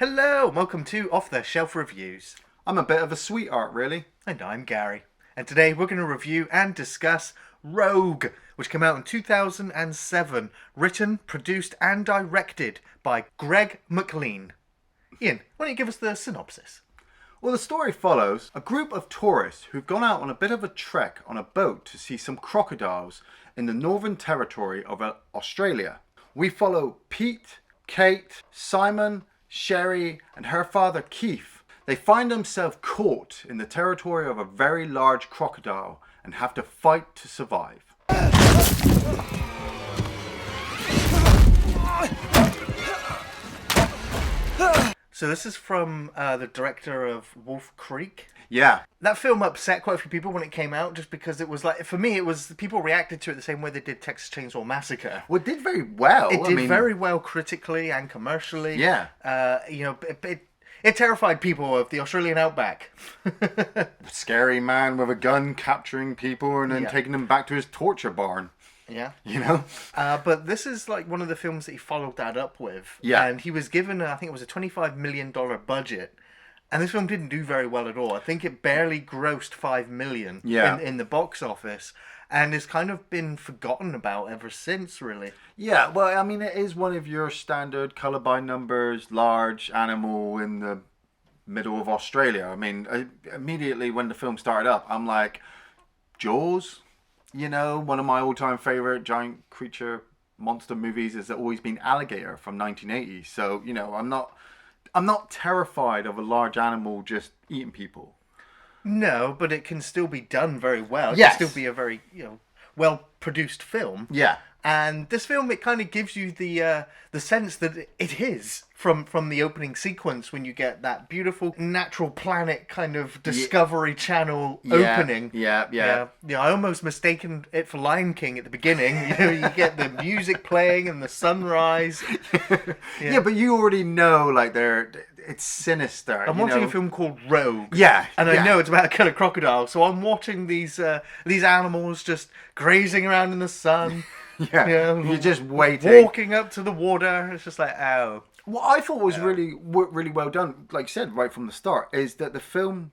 Hello, welcome to Off the Shelf Reviews. I'm a bit of a sweetheart, really. And I'm Gary. And today we're going to review and discuss Rogue, which came out in 2007, written, produced and directed by Greg McLean. Iain, why don't you give us the synopsis? Well, the story follows a group of tourists who've gone out on a bit of a trek on a boat to see some crocodiles in the Northern Territory of Australia. We follow Pete, Kate, Simon, Sherry and her father Keith. They find themselves caught in the territory of a very large crocodile and have to fight to survive. So this is from the director of Wolf Creek. Yeah. That film upset quite a few people when it came out, just because it was like, for me, it was people reacted to it the same way they did Texas Chainsaw Massacre. Well, it did very well. It did very well critically and commercially. Yeah. It terrified people of the Australian outback. Scary man with a gun capturing people and then taking them back to his torture barn. Yeah. You know? But this is like one of the films that he followed that up with. Yeah. And he was given, I think it was a $25 million budget. And this film didn't do very well at all. I think it barely grossed $5 million in the box office. And it's kind of been forgotten about ever since, really. Yeah, well, I mean, it is one of your standard colour by numbers, large animal in the middle of Australia. I mean, immediately when the film started up, I'm like, Jaws? You know, one of my all-time favourite giant creature monster movies has always been Alligator from 1980. So, you know, I'm not terrified of a large animal just eating people. No, but it can still be done very well. It yes. can still be a very, well-produced film. Yeah. And this film, it kind of gives you the sense that it is from the opening sequence when you get that beautiful Natural Planet kind of Discovery Channel opening. Yeah. I almost mistaken it for Lion King at the beginning. You get the music playing and the sunrise. Yeah, but you already know, like, it's sinister. I'm watching a film called Rogue. Yeah. And I know it's about a killer crocodile, so I'm watching these animals just grazing around in the sun. Yeah, you're just waiting. Walking up to the water. It's just like, oh. What I thought was really well done, like you said, right from the start, is that the film,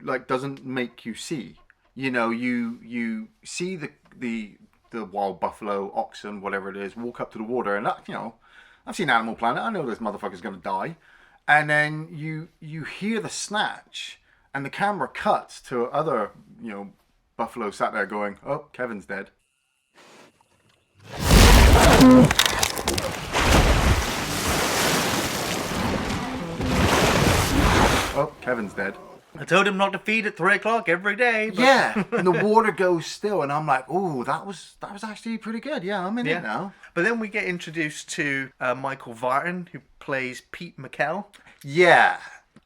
like, doesn't make you see. You know, you see the wild buffalo, oxen, whatever it is, walk up to the water, and that, I've seen Animal Planet. I know this motherfucker's gonna die, and then you hear the snatch, and the camera cuts to other, buffalo sat there going, "Oh, Kevin's dead." Oh, Kevin's dead. I told him not to feed at 3 o'clock every day. But... Yeah, and the water goes still, and I'm like, oh, that was actually pretty good. Yeah, I'm in it now. But then we get introduced to Michael Vartan, who plays Pete McKell. Yeah.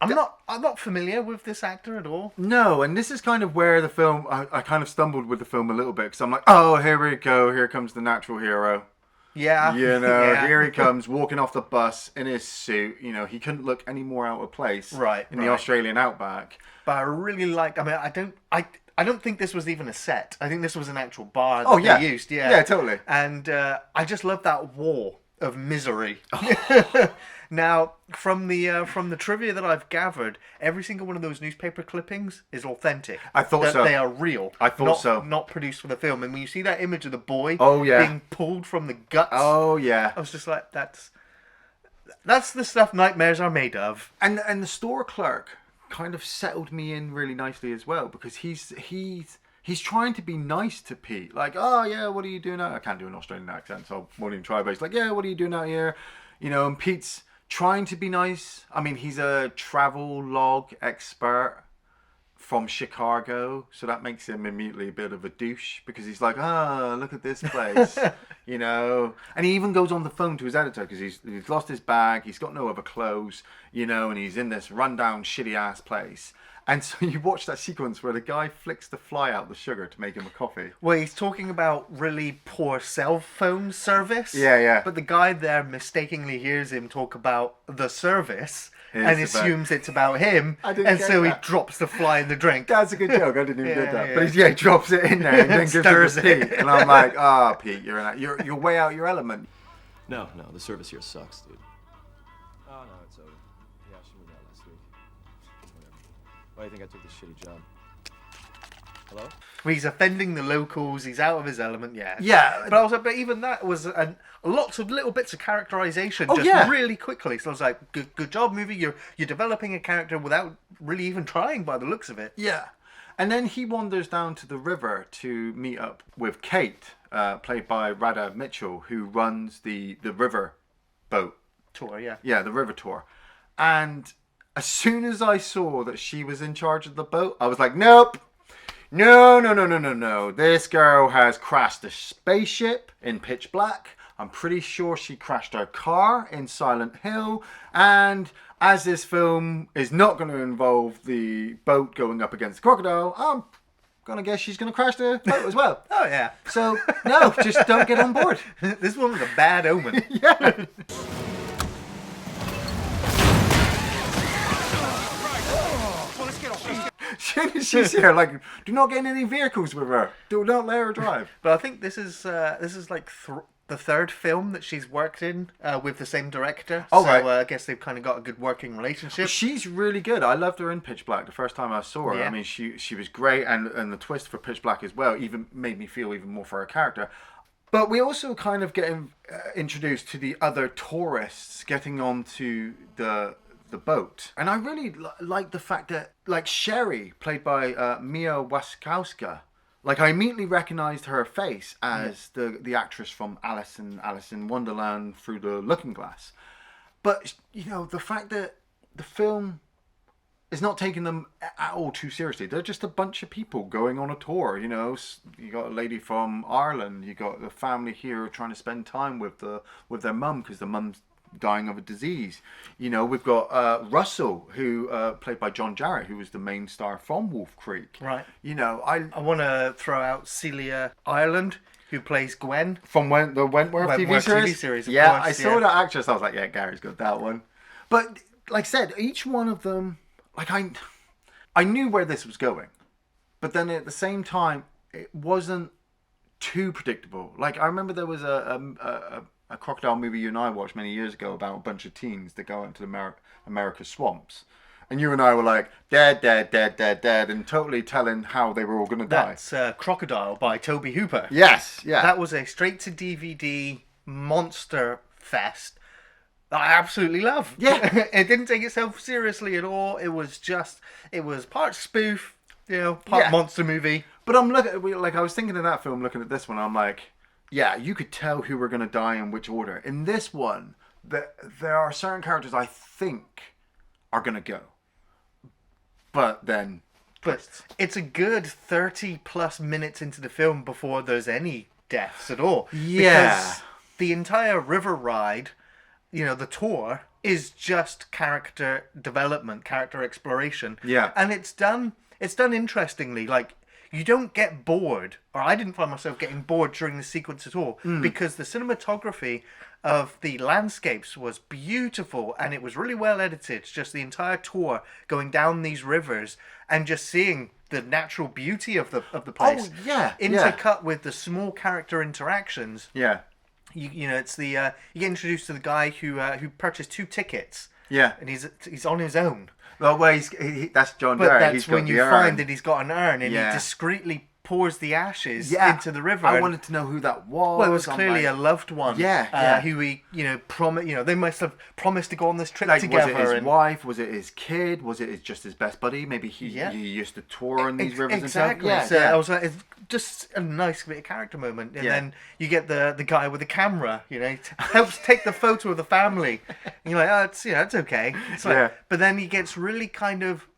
I'm not familiar with this actor at all. No, and this is kind of where the film, I kind of stumbled with the film a little bit, because I'm like, oh, here we go, here comes the natural hero. Yeah. Here he comes, walking off the bus in his suit. He couldn't look any more out of place in the Australian outback. But I really like, I don't think this was even a set. I think this was an actual bar that they used. Yeah. Yeah, totally. And I just love that wall of misery. Now, from the trivia that I've gathered, every single one of those newspaper clippings is authentic. I thought so. They are real. I thought so. Not produced for the film. And when you see that image of the boy being pulled from the guts, I was just like, that's the stuff nightmares are made of. And the store clerk kind of settled me in really nicely as well, because he's trying to be nice to Pete. Like, oh yeah, what are you doing out? I can't do an Australian accent, so I won't even try. But he's like, yeah, what are you doing out here? And Pete's trying to be nice. I mean, he's a travel log expert from Chicago, so that makes him immediately a bit of a douche, because he's like, look at this place, And he even goes on the phone to his editor, because he's lost his bag, he's got no other clothes, and he's in this rundown, shitty-ass place. And so you watch that sequence where the guy flicks the fly out the sugar to make him a coffee. Well, he's talking about really poor cell phone service. Yeah. But the guy there mistakenly hears him talk about the service and assumes it's about him. And so he drops the fly in the drink. That's a good joke. I didn't even get that. But he drops it in there and then gives it to Pete. And I'm like, Pete, you're way out your element. No, the service here sucks, dude. Oh, no, it's over. she moved out last week. Whatever. Why do you think I took this shitty job? Hello? He's offending the locals. He's out of his element. Yeah. Yeah. But even that was lots of little bits of characterization really quickly. So I was like, good job, movie. You're developing a character without really even trying by the looks of it. Yeah. And then he wanders down to the river to meet up with Kate, played by Radha Mitchell, who runs the river boat Tour, yeah. Yeah, the river tour. And as soon as I saw that she was in charge of the boat, I was like, nope. No. This girl has crashed a spaceship in pitch black. I'm pretty sure she crashed her car in Silent Hill. And as this film is not going to involve the boat going up against the crocodile, I'm going to guess she's going to crash the boat as well. Oh, yeah. So, no, just don't get on board. This one was a bad omen. Yeah. She's here, like, do not get in any vehicles with her. Do not let her drive. But I think this is like the third film that she's worked in with the same director. Oh, so right. I guess they've kind of got a good working relationship. She's really good. I loved her in Pitch Black the first time I saw her. Yeah. I mean, she was great, and the twist for Pitch Black as well even made me feel even more for her character. But we also kind of get introduced to the other tourists getting onto the boat. And I really like the fact that, like, Sherry, played by Mia Wasikowska, like, I immediately recognized her face as the actress from Alice in Wonderland Through the Looking Glass. But, you know, the fact that the film is not taking them at all too seriously. They're just a bunch of people going on a tour, you know. You got a lady from Ireland, you got the family here trying to spend time with their mum because the mum's dying of a disease. You know, we've got Russell, who played by John Jarrett, who was the main star from Wolf Creek. Right. You know, I want to throw out Celia Ireland, who plays Gwen. from the Wentworth TV series. Of Yeah, course, I saw that actress. I was like, yeah, Gary's got that one. But like I said, each one of them, like, I knew where this was going, but then at the same time, it wasn't too predictable. Like, I remember there was a crocodile movie you and I watched many years ago about a bunch of teens that go into America's swamps. And you and I were like, dead, and totally telling how they were all going to die. That's Crocodile by Toby Hooper. Yes, yeah. That was a straight-to-DVD monster fest that I absolutely love. Yeah. It didn't take itself seriously at all. It was part spoof, you know, part monster movie. But I'm I was thinking of that film, looking at this one, I'm like, yeah, you could tell who were going to die in which order. In this one, there are certain characters I think are going to go. But then... But it's a good 30 plus minutes into the film before there's any deaths at all. Yeah. Because the entire river ride, you know, the tour, is just character development, character exploration. Yeah. And it's done interestingly. Like, you don't get bored, or I didn't find myself getting bored during the sequence at all, because the cinematography of the landscapes was beautiful and it was really well edited. Just the entire tour going down these rivers and just seeing the natural beauty of the place. Oh, yeah. Intercut with the small character interactions. Yeah. You know, it's the you get introduced to the guy who purchased 2 tickets. Yeah. And he's on his own. Well, that's John But Jarrett. that's He's when got you the urn. find that he's got an urn and Yeah. he discreetly pours the ashes Yeah. into the river. I wanted to know who that was. Well, it was I'm clearly like, a loved one. Yeah. Who he, they must have promised to go on this trip like, together. was it his wife? Was it his kid? Was it just his best buddy? Maybe he used to tour on these rivers exactly. and stuff. So I was like, it's just a nice bit of character moment. And then you get the guy with the camera, you know, helps take the photo of the family. And you're like, oh, it's okay. It's like, but then he gets really kind of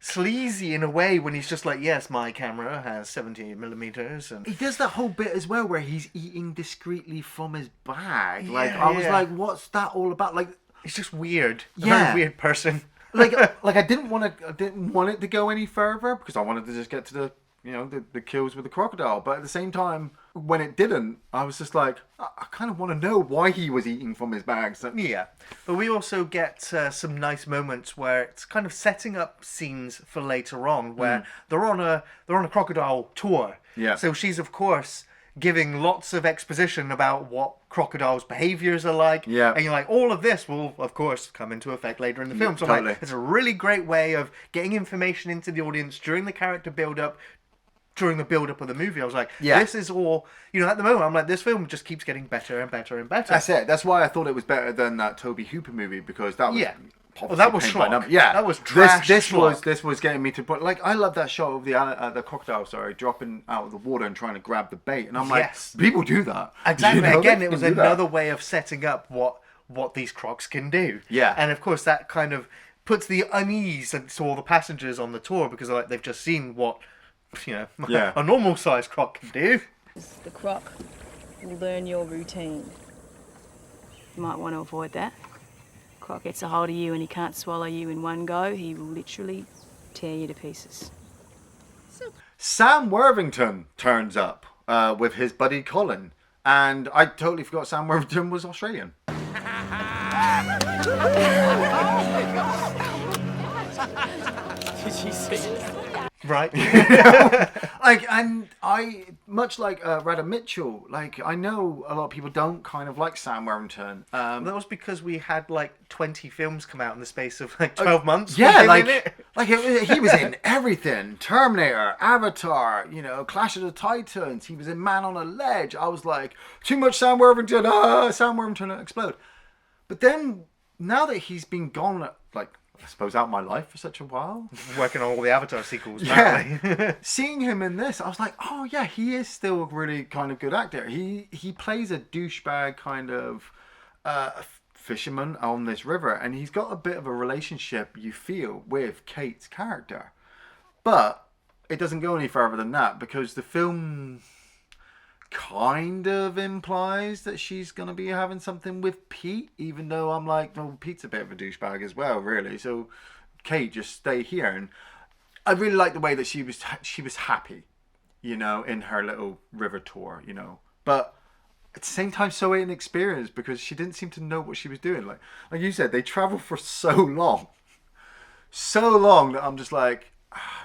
sleazy in a way when he's just like, yes, my camera has 70mm, and he does that whole bit as well where he's eating discreetly from his bag. Like, Yeah, I was like, what's that all about? Like, it's just weird. A Yeah. very weird person. like I didn't want it to go any further because I wanted to just get to the kills with the crocodile. But at the same time, when it didn't, I was just like, I kind of want to know why he was eating from his bag. So, Yeah, but we also get some nice moments where it's kind of setting up scenes for later on, where they're on a crocodile tour. Yeah. So she's of course giving lots of exposition about what crocodiles' behaviors are like. Yeah. And you're like, all of this will, of course, come into effect later in the film. So I'm totally. like, it's a really great way of getting information into the audience during the character build-up, during the build-up of the movie. I was like, this is all, at the moment, I'm like, this film just keeps getting better and better and better. That's it. That's why I thought it was better than that Toby Hooper movie, because that was... Yeah. Well, that was schlock. Yeah, that was trash. This was getting me to put, like, I love that shot of the crocodile, dropping out of the water and trying to grab the bait, and I'm like, people do that. Exactly. Again, it was another way of setting up what these crocs can do. Yeah. And of course, that kind of puts the unease to all the passengers on the tour, because like they've just seen what a normal sized croc can do. The croc will learn your routine. You might want to avoid that. Croc gets a hold of you and he can't swallow you in one go. He will literally tear you to pieces. Sam Worthington turns up with his buddy Colin, and I totally forgot Sam Worthington was Australian. Did you see? Right. And I, much like Radha Mitchell, like, I know a lot of people don't kind of like Sam Worthington. That was because we had like 20 films come out in the space of like 12 months. Yeah, he was in everything. Terminator, Avatar, Clash of the Titans. He was in Man on a Ledge. I was like, too much Sam Worthington. Sam Worthington explode. But then, now that he's been gone, like, I suppose out of my life for such a while, working on all the Avatar sequels. Yeah, seeing him in this, I was like, oh yeah, he is still a really kind of good actor. He plays a douchebag kind of fisherman on this river, and he's got a bit of a relationship, you feel, with Kate's character, but it doesn't go any further than that, because the film kind of implies that she's going to be having something with Pete, even though I'm like, well, Pete's a bit of a douchebag as well, really. So Kate, just stay here. And I really like the way that she was happy, in her little river tour, but at the same time so inexperienced, because she didn't seem to know what she was doing. Like you said, they travel for so long that I'm just like,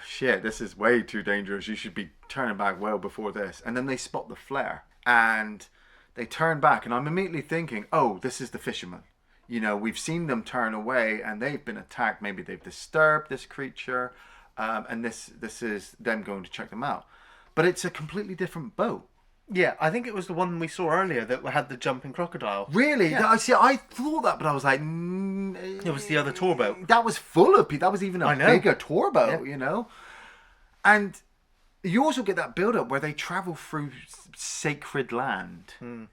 shit, this is way too dangerous. You should be turning back well before this. And then they spot the flare and they turn back, and I'm immediately thinking, oh, this is the fishermen. We've seen them turn away and they've been attacked. Maybe they've disturbed this creature, and this is them going to check them out. But it's a completely different boat. Yeah, I think it was the one we saw earlier that had the jumping crocodile. Really? Yeah. I thought that, but I was like... it was the other tour boat. That was full of people. That was even a bigger tour boat, And you also get that build-up where they travel through sacred land, and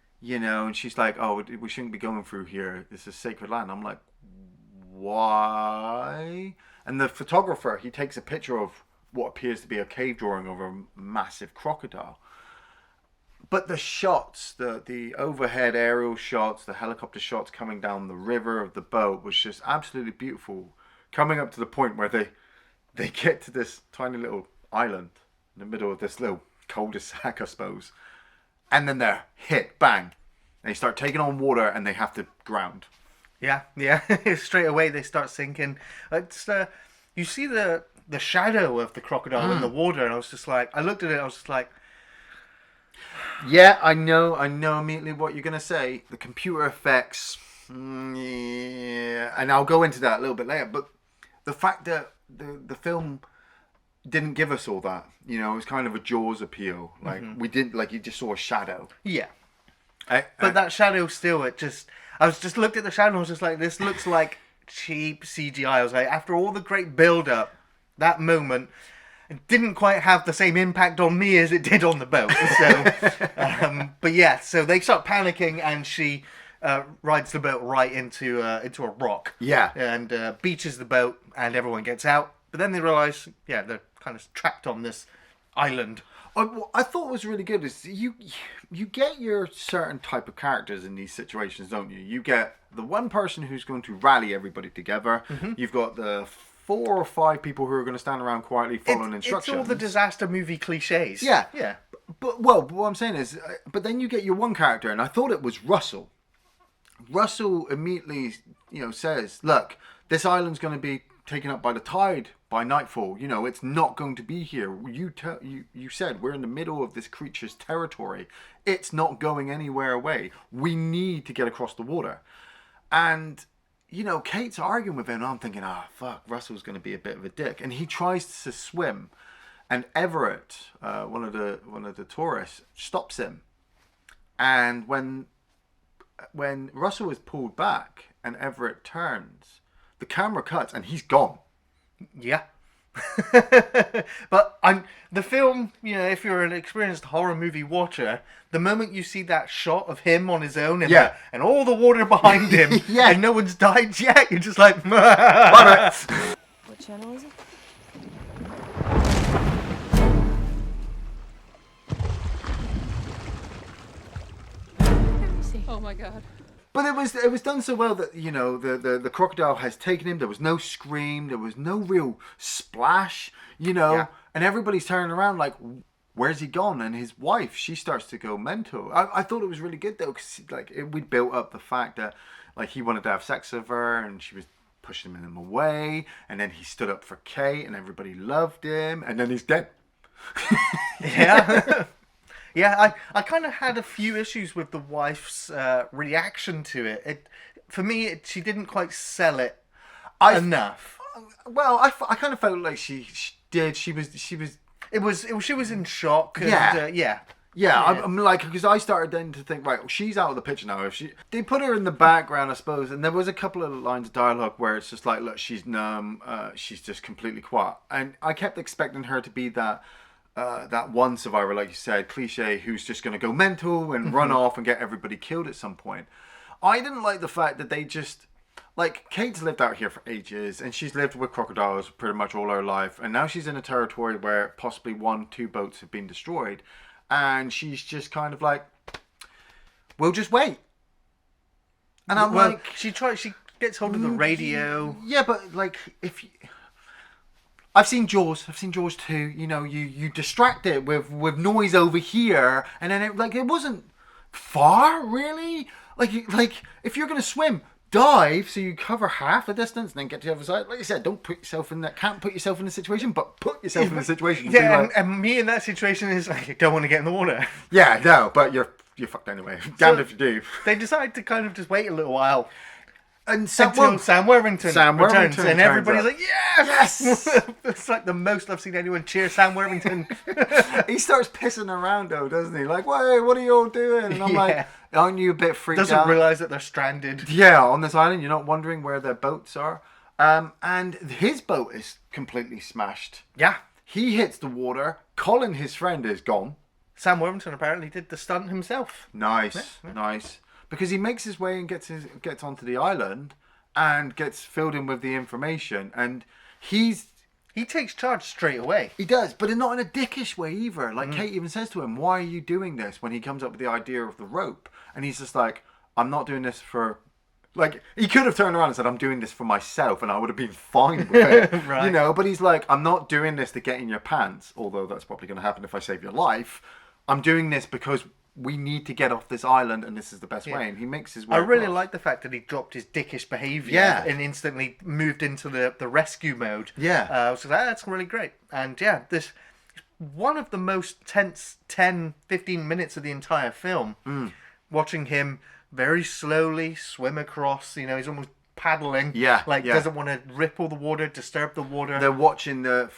she's like, oh, we shouldn't be going through here. This is sacred land. I'm like, why? And the photographer, he takes a picture of what appears to be a cave drawing of a massive crocodile. But the shots, the overhead aerial shots, the helicopter shots coming down the river of the boat was just absolutely beautiful. Coming up to the point where they get to this tiny little island in the middle of this little cul-de-sac, I suppose. And then they're hit, bang. They start taking on water and they have to ground. Yeah. Straight away they start sinking. It's, you see the shadow of the crocodile in the water, and I was just like, I looked at it, I was just like... Yeah, I know immediately what you're going to say. The computer effects, yeah, and I'll go into that a little bit later, but the fact that the film didn't give us all that, it was kind of a Jaws appeal. Like, we didn't, like, you just saw a shadow. Yeah. But that shadow still, I was just looked at the shadow and I was just like, this looks like cheap CGI. I was like, after all the great build-up, that moment... It didn't quite have the same impact on me as it did on the boat. So, but yeah, so they start panicking, and she rides the boat right into a rock. Yeah, and beaches the boat, and everyone gets out. But then they realise, they're kind of trapped on this island. What I thought was really good is you get your certain type of characters in these situations, don't you? You get the one person who's going to rally everybody together. You've got the 4 or 5 people who are going to stand around quietly following instructions. It's all the disaster movie cliches. Yeah. But what I'm saying is, but then you get your one character, and I thought it was Russell. Russell immediately, says, look, this island's going to be taken up by the tide by nightfall. You know, it's not going to be here. You said we're in the middle of this creature's territory. It's not going anywhere away. We need to get across the water. And, you know, Kate's arguing with him, and I'm thinking, fuck, Russell's going to be a bit of a dick. And he tries to swim, and Everett, one of the tourists, stops him. And when Russell is pulled back and Everett turns, the camera cuts and he's gone. Yeah. But the film, you know, if you're an experienced horror movie watcher, the moment you see that shot of him on his own and all the water behind him and no one's died yet, you're just like, Bye. What channel is it? Let me see. Oh my god. But it was done so well that, you know, the crocodile has taken him. There was no scream. There was no real splash, you know. Yeah. And everybody's turning around like, where's he gone? And his wife, she starts to go mental. I thought it was really good, though, because we built up the fact that, like, he wanted to have sex with her and she was pushing him away. And then he stood up for Kate and everybody loved him. And then he's dead. Yeah. Yeah, I kind of had a few issues with the wife's reaction to it. For me, she didn't quite sell it enough. Well, I kind of felt like she did. She was. She was in shock. And, Yeah. Yeah, I'm like, because I started then to think, right, well, she's out of the picture now. They put her in the background, I suppose, and there was a couple of lines of dialogue where it's just like, look, she's numb, she's just completely quiet, and I kept expecting her to be that one survivor, like you said, cliche, who's just going to go mental and run off and get everybody killed at some point. I didn't like the fact that they just, like, Kate's lived out here for ages, and she's lived with crocodiles pretty much all her life, and now she's in a territory where possibly 1-2 boats have been destroyed. And she's just kind of like, we'll just wait. And I'm like, she gets hold of the radio. Yeah, but like, I've seen Jaws 2. You know, you distract it with noise over here, and then it wasn't far really. Like if you're gonna swim, dive so you cover half the distance and then get to the other side. Like you said, can't put yourself in the situation, but put yourself in the situation. Yeah, and me in that situation is like, I don't want to get in the water. Yeah, no, but you're fucked anyway. Damned if you do. They decide to kind of just wait a little while. And Until Sam Worthington returns, and everybody's up. like, yes! Yes! It's like the most I've seen anyone cheer Sam Worthington. He starts pissing around though, doesn't he? Like, wait, what are you all doing? And I'm like, aren't you a bit freaked out? Doesn't realise that they're stranded. Yeah, on this island, you're not wondering where their boats are. And his boat is completely smashed. Yeah. He hits the water. Colin, his friend, is gone. Sam Worthington apparently did the stunt himself. Nice. Because he makes his way and gets onto the island and gets filled in with the information, and he takes charge straight away. He does, but not in a dickish way either. Like Kate even says to him, "Why are you doing this?" When he comes up with the idea of the rope, and he's just like, "I'm not doing this for." Like, he could have turned around and said, "I'm doing this for myself," and I would have been fine with it, right. You know. But he's like, "I'm not doing this to get in your pants," although that's probably going to happen if I save your life. I'm doing this because we need to get off this island, and this is the best way. And he makes his way. I really across. like the fact that he dropped his dickish behaviour and instantly moved into the rescue mode. Yeah. So that's really great. And yeah, this one of the most tense 10-15 minutes of the entire film. Watching him very slowly swim across, you know, he's almost paddling. Doesn't want to ripple the water, disturb the water. They're watching the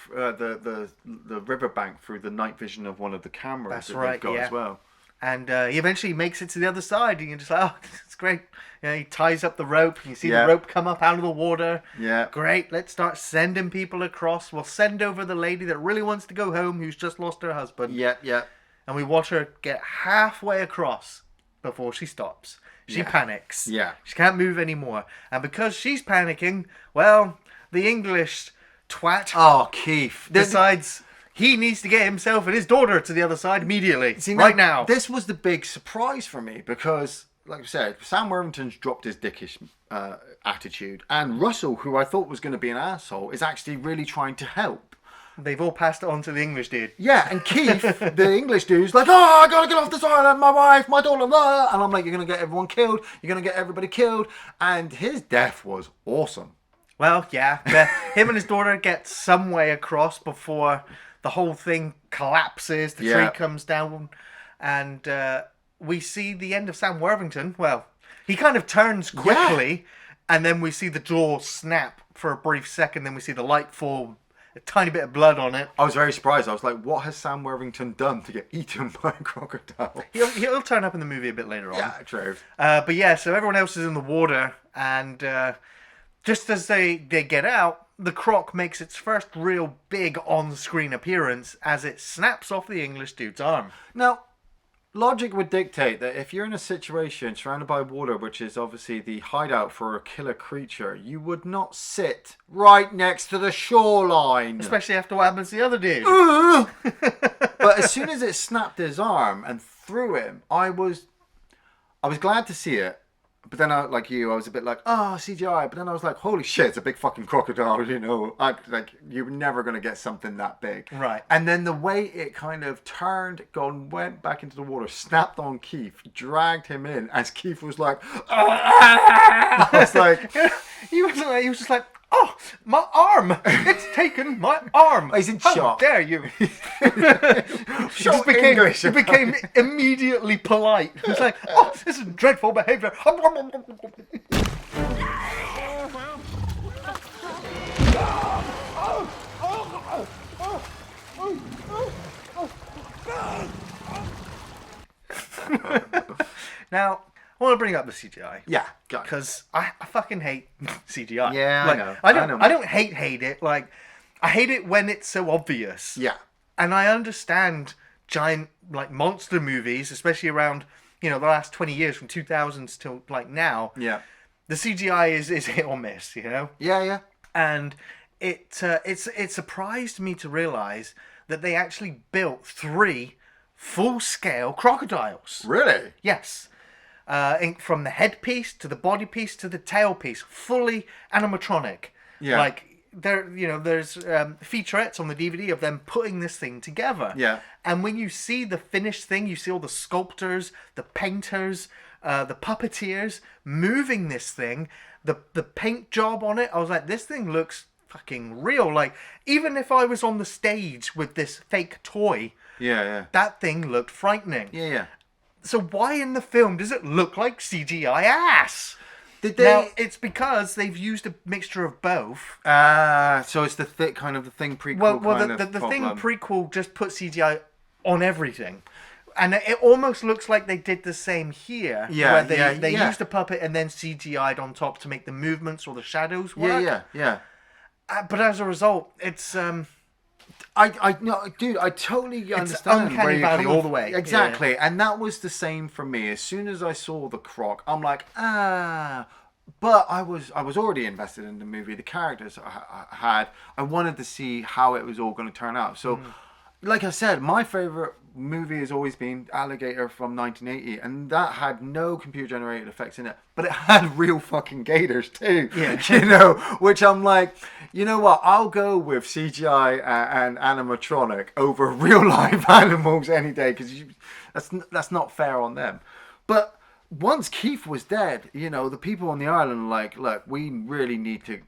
riverbank through the night vision of one of the cameras. That's that right, they've got as well. And he eventually makes it to the other side, and you're just like, oh, it's great. You know, he ties up the rope, and you see the rope come up out of the water. Yeah. Great, let's start sending people across. We'll send over the lady that really wants to go home, who's just lost her husband. Yeah. And we watch her get halfway across before she stops. She panics. Yeah. She can't move anymore. And because she's panicking, well, the English twat Keith decides he needs to get himself and his daughter to the other side immediately. Now. This was the big surprise for me because, like I said, Sam Worthington's dropped his dickish attitude, and Russell, who I thought was going to be an asshole, is actually really trying to help. They've all passed it on to the English dude. Yeah, and Keith, the English dude's like, "Oh, I gotta get off this island, my wife, my daughter, blah." And I'm like, "You're gonna get everyone killed. You're gonna get everybody killed." And his death was awesome. Well, yeah, but him and his daughter get some way across before the whole thing collapses. The tree Yeah. comes down, and we see the end of Sam Worthington. Well, he kind of turns quickly, and then we see the jaw snap for a brief second. Then we see the light fall, a tiny bit of blood on it. I was very surprised. I was like, what has Sam Worthington done to get eaten by a crocodile? He'll turn up in the movie a bit later on. Yeah, true. But yeah, so everyone else is in the water, and just as they get out, the croc makes its first real big on-screen appearance as it snaps off the English dude's arm. Now, logic would dictate that if you're in a situation surrounded by water, which is obviously the hideout for a killer creature, you would not sit right next to the shoreline. Especially after what happens to the other dude. But as soon as it snapped his arm and threw him, I was glad to see it. But then, I was a bit like, oh, CGI. But then I was like, holy shit, it's a big fucking crocodile, you know. You're never going to get something that big. Right. And then the way it kind of turned, went back into the water, snapped on Keith, dragged him in, as Keith was like, I was like... he was just like, oh, my arm! It's taken my arm! He's in How shock. dare you! He English. he became immediately polite. He was like, oh, this is dreadful behaviour. Now, I want to bring up the CGI. Yeah, go on. Because I fucking hate CGI. Yeah, I like, know. I don't hate it. Like, I hate it when it's so obvious. Yeah. And I understand giant, like, monster movies, especially around, you know, the last 20 years, from 2000s till, like, now. Yeah. The CGI is hit or miss, you know? Yeah, yeah. And it surprised me to realise that they actually built 3 full-scale crocodiles. Really? Yes. From the headpiece to the body piece to the tail piece, fully animatronic. Yeah. Like there's featurettes on the DVD of them putting this thing together. Yeah. And when you see the finished thing, you see all the sculptors, the painters, the puppeteers moving this thing. The paint job on it, I was like, this thing looks fucking real. Like, even if I was on the stage with this fake toy, Yeah, yeah. that thing looked frightening. Yeah, yeah. So why in the film does it look like CGI ass? Did they... Now, it's because they've used a mixture of both. So it's the Thing prequel The Thing prequel just put CGI on everything. And it almost looks like they did the same here. Yeah, where they yeah. used a puppet and then CGI'd on top to make the movements or the shadows work. Yeah. But as a result, it's... Dude, I totally understand. Uncanny where you're Valley coming all the way. Exactly, yeah. And that was the same for me. As soon as I saw the croc, I'm like, But I was already invested in the movie. The characters I wanted to see how it was all going to turn out. So, like I said, my favorite movie has always been Alligator from 1980, and that had no computer-generated effects in it, but it had real fucking gators too. Yeah. You know, which I'm like, you know what? I'll go with CGI and animatronic over real life animals any day, because that's not fair on them. But once Keith was dead, you know, the people on the island are like, look, we really need to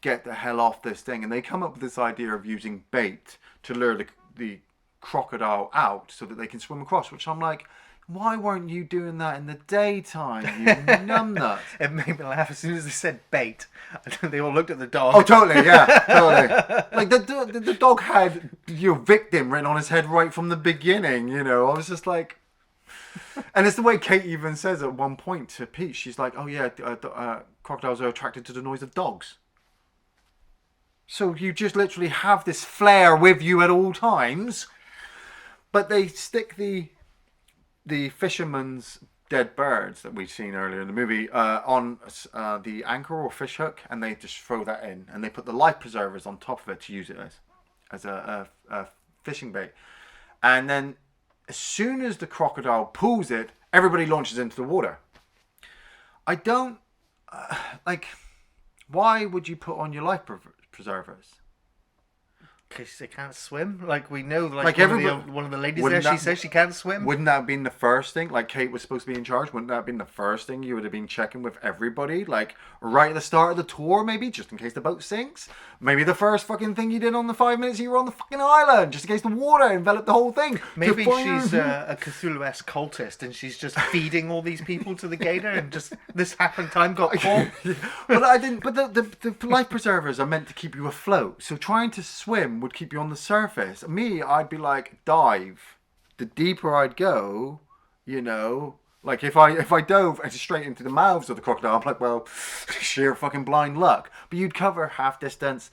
get the hell off this thing, and they come up with this idea of using bait to lure the crocodile out so that they can swim across, which I'm like, why weren't you doing that in the daytime, you numbnuts? It made me laugh as soon as they said bait. They all looked at the dog. Oh, totally, yeah, totally. Like, the dog had your victim written on his head right from the beginning, you know. I was just like... And it's the way Kate even says at one point to Pete, she's like, oh yeah, crocodiles are attracted to the noise of dogs. So you just literally have this flare with you at all times. But they stick the fisherman's dead birds that we've seen earlier in the movie on the anchor or fish hook, and they just throw that in, and they put the life preservers on top of it to use it as a fishing bait. And then as soon as the crocodile pulls it, everybody launches into the water. I don't like. Why would you put on your life preservers? Because they can't swim. Like, we know, Like one of the ladies there, wouldn't she that- says she can't swim. Wouldn't that have been the first thing? Like, Kate was supposed to be in charge. Wouldn't that have been the first thing you would have been checking with everybody? Like, right at the start of the tour, maybe, just in case the boat sinks? Maybe the first fucking thing you did on the 5 minutes you were on the fucking island, just in case the water enveloped the whole thing. Maybe she's a Cthulhu-esque cultist and she's just feeding all these people to the gator and just this happened time got caught. But I didn't. But the life preservers are meant to keep you afloat. So trying to swim would keep you on the surface. Me, I'd be like, dive. The deeper I'd go, you know, like if I dove straight into the mouths of the crocodile, I'm like, well, sheer fucking blind luck. But you'd cover half distance,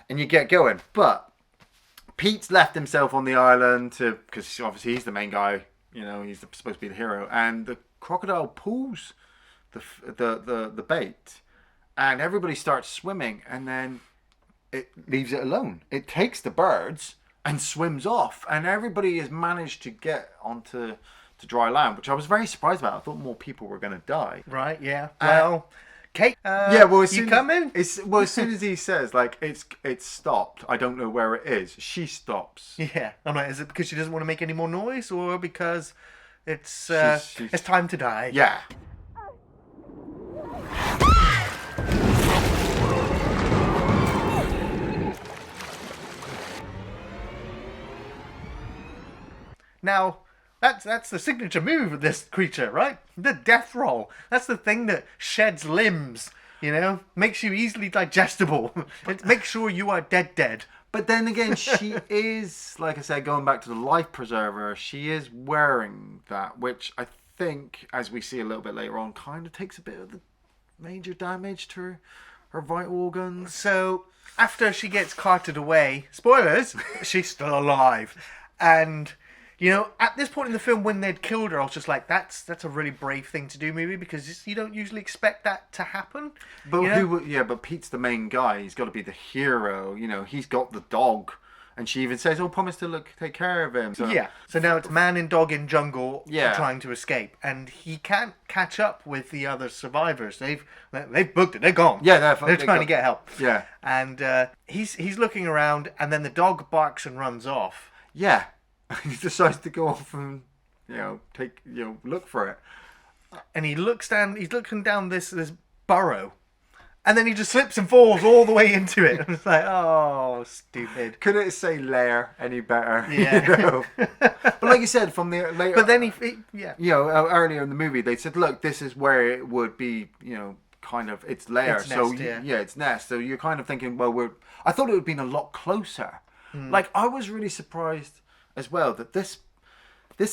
and you get going. But Pete's left himself on the island because obviously he's the main guy. You know, he's supposed to be the hero, and the crocodile pulls the bait, and everybody starts swimming, and then it leaves it alone. It takes the birds and swims off, and everybody has managed to get onto dry land, which I was very surprised about. I thought more people were going to die. Right, yeah. Well, Kate, Yeah, well, you come in? As soon as he says like it's stopped, I don't know where it is. She stops. Yeah. I'm like, is it because she doesn't want to make any more noise or because it's She's- it's time to die? Yeah. Now, that's the signature move of this creature, right? The death roll. That's the thing that sheds limbs, you know? Makes you easily digestible. It makes sure you are dead. But then again, she is, like I said, going back to the life preserver, she is wearing that, which I think, as we see a little bit later on, kind of takes a bit of the major damage to her vital organs. So, after she gets carted away, spoilers, she's still alive. And, you know, at this point in the film, when they'd killed her, I was just like, that's a really brave thing to do, maybe, because you don't usually expect that to happen. But you know? who would? Yeah, but Pete's the main guy. He's got to be the hero. You know, he's got the dog, and she even says, "Oh, promise to take care of him." So, Yeah. So now it's man and dog in jungle Yeah. trying to escape, and he can't catch up with the other survivors. They've booked it. They're gone. Yeah, they're they trying to got- get help. Yeah. And he's looking around, and then the dog barks and runs off. Yeah, he decides to go off and look for it. And he looks down. He's looking down this burrow, and then he just slips and falls all the way into it. And it's like, oh, stupid. Couldn't it say lair any better? Yeah. You know? But like you said, from the later, But then yeah. you know, earlier in the movie, they said, look, this is where it would be, you know, kind of its lair. Its so nest, yeah. it's nest. So you're kind of thinking, well, I thought it would have been a lot closer. Like, I was really surprised as well that this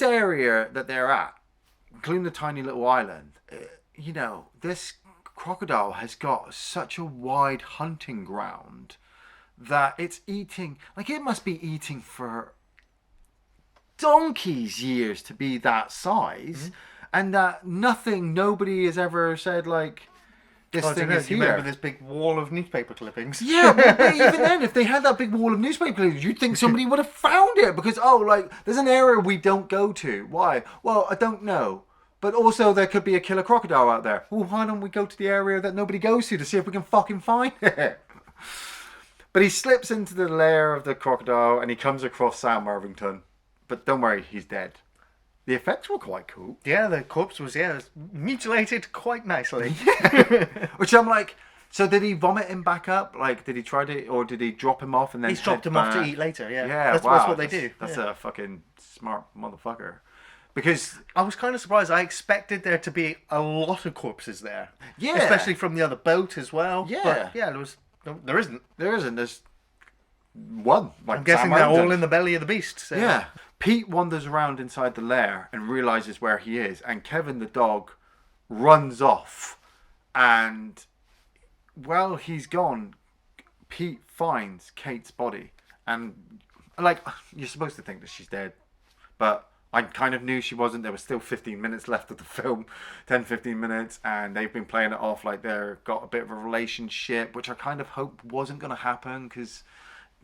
area that they're at, including the tiny little island, you know, this crocodile has got such a wide hunting ground that it's eating, like it must be eating for donkey's years to be that size, and that nobody has ever said like this Oh, I thing don't know, is do you here. remember this big wall of newspaper clippings? Yeah, but even then, if they had that big wall of newspaper clippings, you'd think somebody would have found it because, there's an area we don't go to. Why? Well, I don't know. But also, there could be a killer crocodile out there. Well, why don't we go to the area that nobody goes to see if we can fucking find it? But he slips into the lair of the crocodile and he comes across Sam Worthington. But don't worry, he's dead. The effects were quite cool. Yeah, the corpse was mutilated quite nicely. Which I'm like, so did he vomit him back up? Like, did he try to, or did he drop him off and then He's dropped head him off to back? eat later, yeah. Yeah, That's wow, what they do. That's yeah. a fucking smart motherfucker. Because I was kind of surprised. I expected there to be a lot of corpses there. Yeah. Especially from the other boat as well. Yeah. But yeah, there isn't. there's one. Like I'm guessing Sam they're all Worthington. in the belly of the beast. So. Yeah. Pete wanders around inside the lair and realizes where he is, and Kevin the dog runs off. And while he's gone, Pete finds Kate's body, and like you're supposed to think that she's dead, but I kind of knew she wasn't. There was still 15 minutes left of the film, 10-15 minutes, and they've been playing it off like they've got a bit of a relationship, which I kind of hoped wasn't going to happen because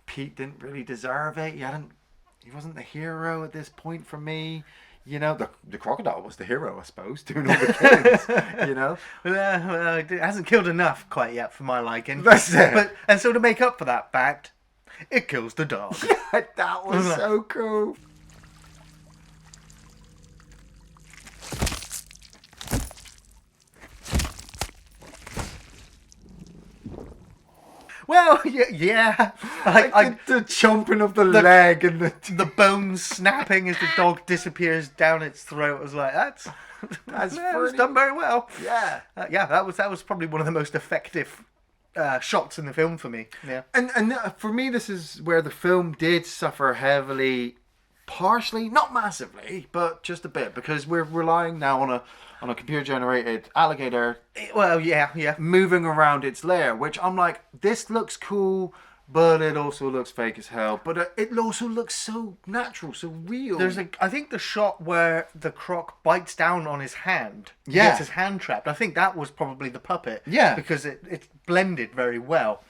Pete didn't really deserve it. He wasn't the hero at this point for me. You know, the crocodile was the hero, I suppose, doing all the killings, you know? Well, it hasn't killed enough quite yet for my liking. That's it. And so to make up for that fact, it kills the dog. That was so cool. Well, yeah. The chomping of the leg and the bones snapping as the dog disappears down its throat. I was like, that's yeah, it was done very well. Yeah. Yeah, that was probably one of the most effective shots in the film for me. Yeah. And for me, this is where the film did suffer heavily, partially, not massively, but just a bit, because we're relying now on a computer-generated alligator. Well, yeah. Moving around its lair, which I'm like, this looks cool, but it also looks fake as hell. But it also looks so natural, so real. I think the shot where the croc bites down on his hand, Yeah. gets his hand trapped. I think that was probably the puppet. Yeah. Because it's blended very well.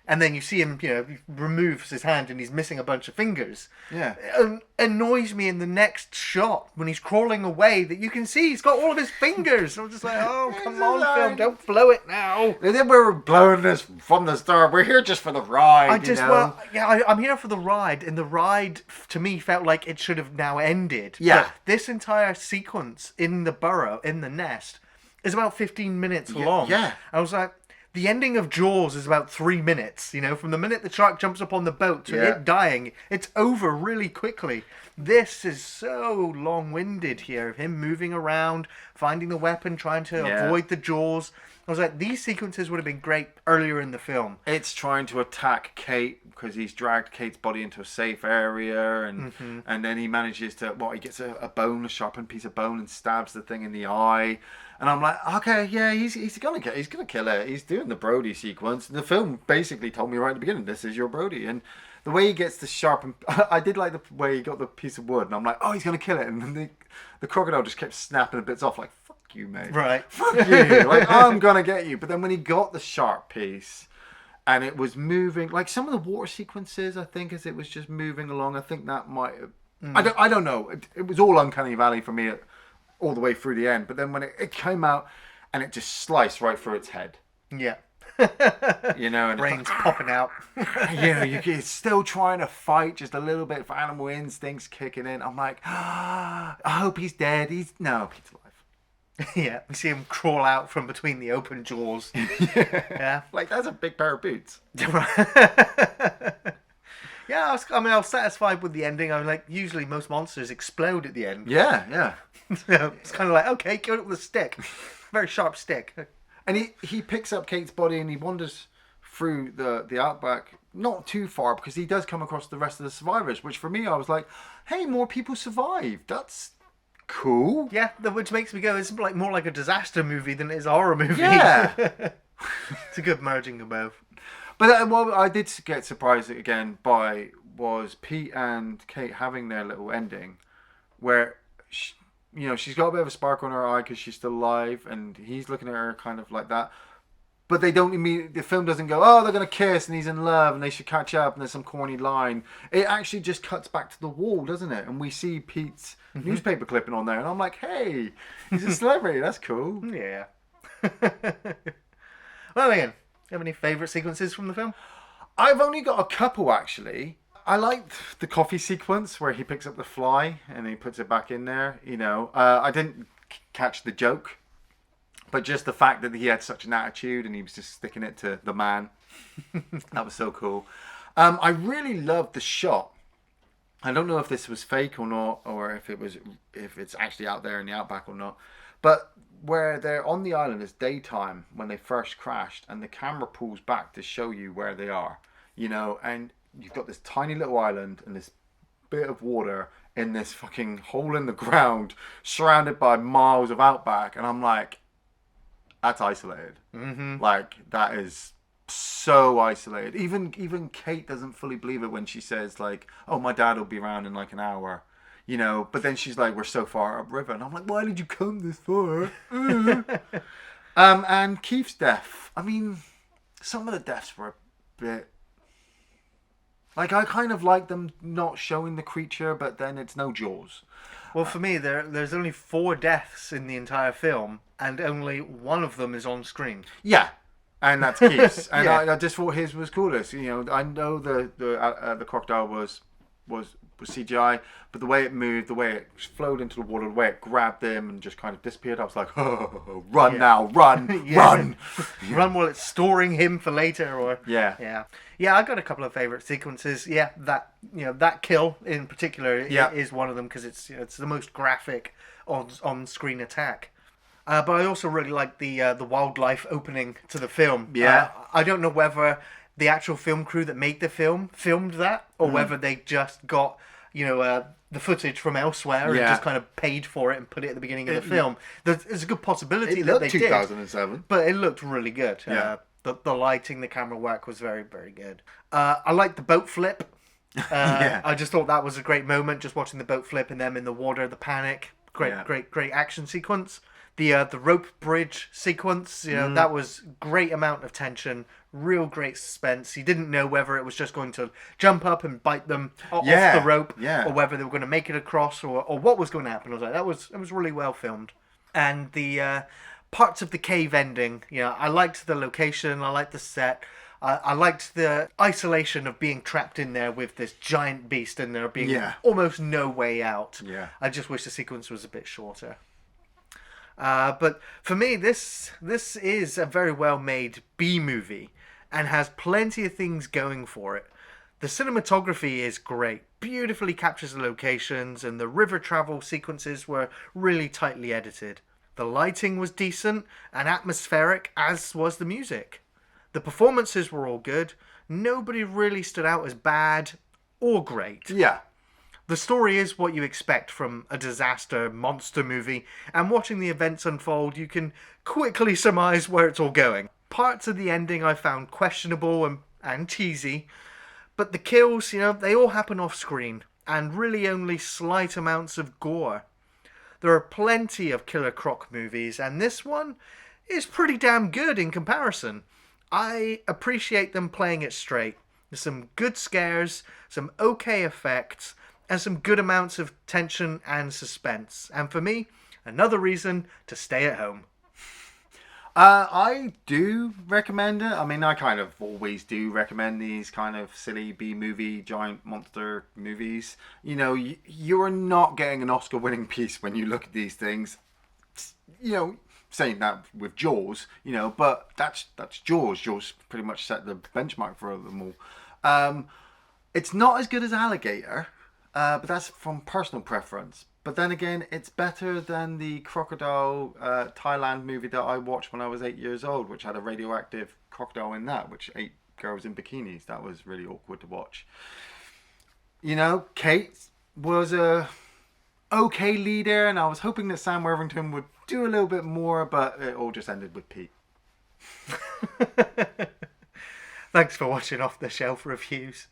And then you see him, he removes his hand and he's missing a bunch of fingers. Yeah. It annoys me in the next shot when he's crawling away that you can see he's got all of his fingers. I'm just like, oh, come on, film, don't blow it now. And then we were blowing this from the start. We're here just for the ride. I'm here for the ride, and the ride to me felt like it should have now ended. Yeah. But this entire sequence in the burrow, in the nest, is about 15 minutes long. Yeah. I was like, the ending of Jaws is about 3 minutes. From the minute the shark jumps up on the boat to it dying, it's over really quickly. This is so long-winded here, of him moving around, finding the weapon, trying to avoid the Jaws. I was like, these sequences would have been great earlier in the film. It's trying to attack Kate because he's dragged Kate's body into a safe area, and then he manages to, he gets a sharpened piece of bone and stabs the thing in the eye. And I'm like, okay, yeah, he's gonna kill it. He's doing the Brody sequence. And the film basically told me right at the beginning, this is your Brody. And the way he gets the sharpened, I did like the way he got the piece of wood, and I'm like, oh, he's gonna kill it. And then the crocodile just kept snapping the bits off, like, fuck you, mate. Right. Fuck you. Like, I'm gonna get you. But then when he got the sharp piece, and it was moving, like some of the water sequences, I think, as it was just moving along, I think that might have, I don't know. It was all Uncanny Valley for me all the way through the end. But then when it came out, and it just sliced right through its head. Yeah. And brains popping out. You're still trying to fight just a little bit for animal instincts kicking in. I'm like, I hope he's dead. He's alive. Yeah, we see him crawl out from between the open jaws. Yeah. Like, that's a big pair of boots. Yeah, I was satisfied with the ending. I was like, usually most monsters explode at the end. Yeah. So it's kind of like, okay, kill it with a stick. Very sharp stick. And he picks up Kate's body and he wanders through the outback, not too far, because he does come across the rest of the survivors, which for me, I was like, hey, more people survived. That's cool. Yeah, which makes me go, it's like more like a disaster movie than it is a horror movie. Yeah. It's a good merging of both. But what I did get surprised again by was Pete and Kate having their little ending where, she's got a bit of a sparkle in her eye because she's still alive, and he's looking at her kind of like that. But they don't the film doesn't go, oh, they're going to kiss and he's in love and they should catch up and there's some corny line. It actually just cuts back to the wall, doesn't it? And we see Pete's newspaper clipping on there, and I'm like, hey, he's a celebrity. That's cool. Yeah. Well, Iain, you have any favourite sequences from the film? I've only got a couple, actually. I liked the coffee sequence where he picks up the fly and he puts it back in there. I didn't catch the joke, but just the fact that he had such an attitude and he was just sticking it to the man. That was so cool. I really loved the shot. I don't know if this was fake or not, or if it's actually out there in the outback or not, but where they're on the island, it's daytime when they first crashed, and the camera pulls back to show you where they are, and you've got this tiny little island and this bit of water in this fucking hole in the ground, surrounded by miles of outback, and I'm like, that's isolated. Mm-hmm. Like, that is so isolated. Even Kate doesn't fully believe it when she says, like, oh, my dad will be around in like an hour. But then she's like, we're so far upriver. And I'm like, why did you come this far? And Keith's death. I mean, some of the deaths were a bit... Like, I kind of like them not showing the creature, but then it's no Jaws. Well, for me, there's only 4 deaths in the entire film, and only one of them is on screen. Yeah. And that's Keith's. And Yeah. I just thought his was coolest. You know, I know the crocodile was CGI, but the way it moved, the way it flowed into the water, the way it grabbed them and just kind of disappeared, I was like, oh, run now, run, Yeah. run. Run while it's storing him for later, or Yeah. yeah. I got a couple of favorite sequences. Yeah, that kill in particular is one of them because it's the most graphic on screen attack. But I also really like the wildlife opening to the film. Yeah. I don't know whether the actual film crew that made the film filmed that, or whether they just got the footage from elsewhere and Yeah. just kind of paid for it and put it at the beginning of the film. There's a good possibility It that looked they did, 2007. but it looked really good. Yeah. The lighting, the camera work was very, very good. I liked the boat flip. Yeah. I just thought that was a great moment, just watching the boat flip and them in the water, the panic. Great, Yeah. great action sequence. The rope bridge sequence, that was great amount of tension, real great suspense. You didn't know whether it was just going to jump up and bite them off Yeah, the rope, yeah. or whether they were going to make it across, or what was going to happen. I was like, that was really well filmed. And the parts of the cave ending, I liked the location, I liked the set. I liked the isolation of being trapped in there with this giant beast and there being almost no way out. Yeah. I just wish the sequence was a bit shorter. But for me, this is a very well made B movie and has plenty of things going for it. The cinematography is great, beautifully captures the locations, and the river travel sequences were really tightly edited. The lighting was decent and atmospheric, as was the music. The performances were all good. Nobody really stood out as bad or great. Yeah. The story is what you expect from a disaster monster movie, and watching the events unfold, you can quickly surmise where it's all going. Parts of the ending I found questionable and cheesy, but the kills, they all happen off screen, and really only slight amounts of gore. There are plenty of killer croc movies, and this one is pretty damn good in comparison. I appreciate them playing it straight. There's some good scares, some okay effects, and some good amounts of tension and suspense. And for me, another reason to stay at home. I do recommend it. I mean, I kind of always do recommend these kind of silly B-movie, giant monster movies. You're not getting an Oscar-winning piece when you look at these things. Saying that with Jaws, but that's Jaws. Jaws pretty much set the benchmark for them all. It's not as good as Alligator. But that's from personal preference. But then again, it's better than the crocodile Thailand movie that I watched when I was 8 years old, which had a radioactive crocodile in that, which ate girls in bikinis. That was really awkward to watch. Kate was a okay leader, and I was hoping that Sam Worthington would do a little bit more, but it all just ended with Pete. Thanks for watching Off the Shelf Reviews.